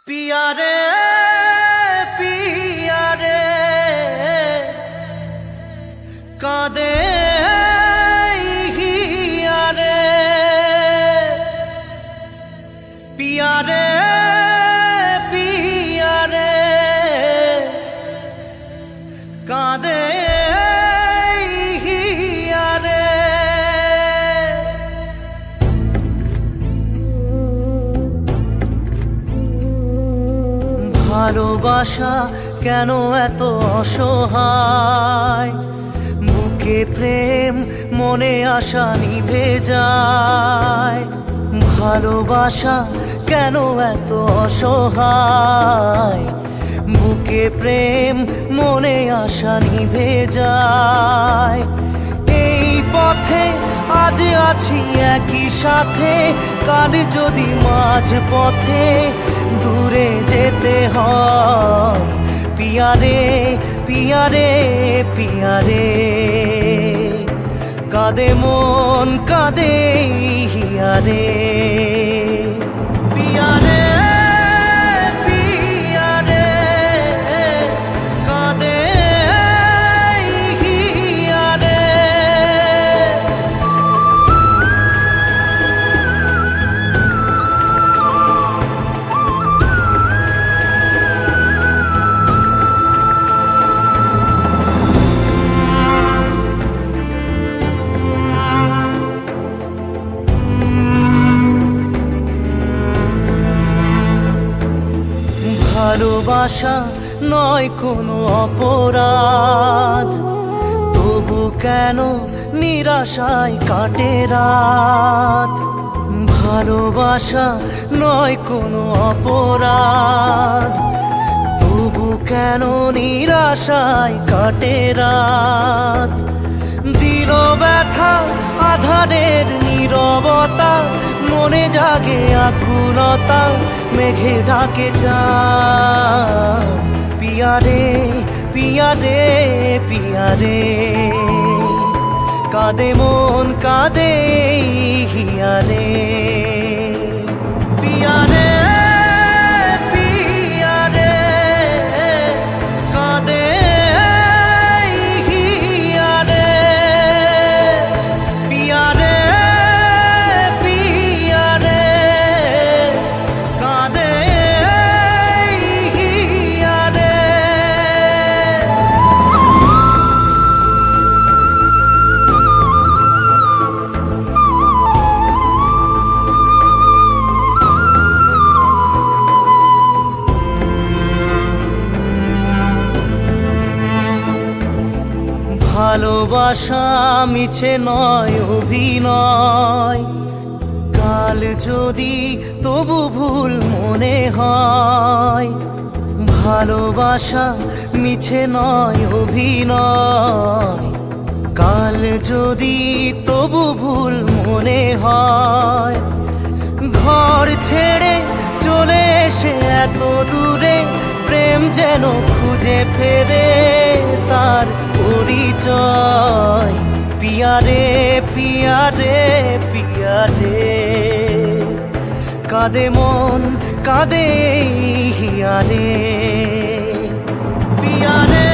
पिया रे कादे हिया रे पिया रे कादे हिया रे। ভালোবাসা কেন এত অসহায়, বুকে প্রেম মনে আশা নিভে যায়। ভালোবাসা কেন এত অসহায়, বুকে প্রেম মনে আশা নিভে যায়। এই পথে আজ আছি একই সাথে, কাল যদি মাঝ পথে দূরে যেতে হয়। পিয়া রে পিয়া রে পিয়া রে, কাঁদে মন কাঁদে হিয়া রে। পিয়া রে পিয়া রে কাঁদে হিয়া রে। ভালোবাসা নয় কোনো অপরাধ, তবু কেন নিরাশায় কাটে রাত। ভালোবাসা নয় কোনো অপরাধ, তবু কেন নিরাশায় কাটে রাত। দিল ব্যথা আধারের নীরবতা, মনে জাগে আকুলতা, মেঘে ঢাকে চাঁদ। পিয়া রে পিয়া রে পিয়া রে, কাঁদে মন কাঁদে হিয়া রে। পিয়া রে পিয়া রে কাঁদে হিয়া রে। পিয়া রে পিয়া রে কাঁদে হিয়া রে। ভালোবাসা মিছে নয় অভিনয়, কাল যদি তবু ভুল মনে হয়। ভালোবাসা মিছে নয় অভিনয়, কাল যদি তবু ভুল মনে হয়। ঘর ছেড়ে চলে এসে এত দূরে, প্রেম যেন খুঁজে ফেরে তার পরিচয়। পিয়া রে পিয়া রে পিয়া রে, কাঁদে মন কাঁদে হিয়া রে। পিয়া রে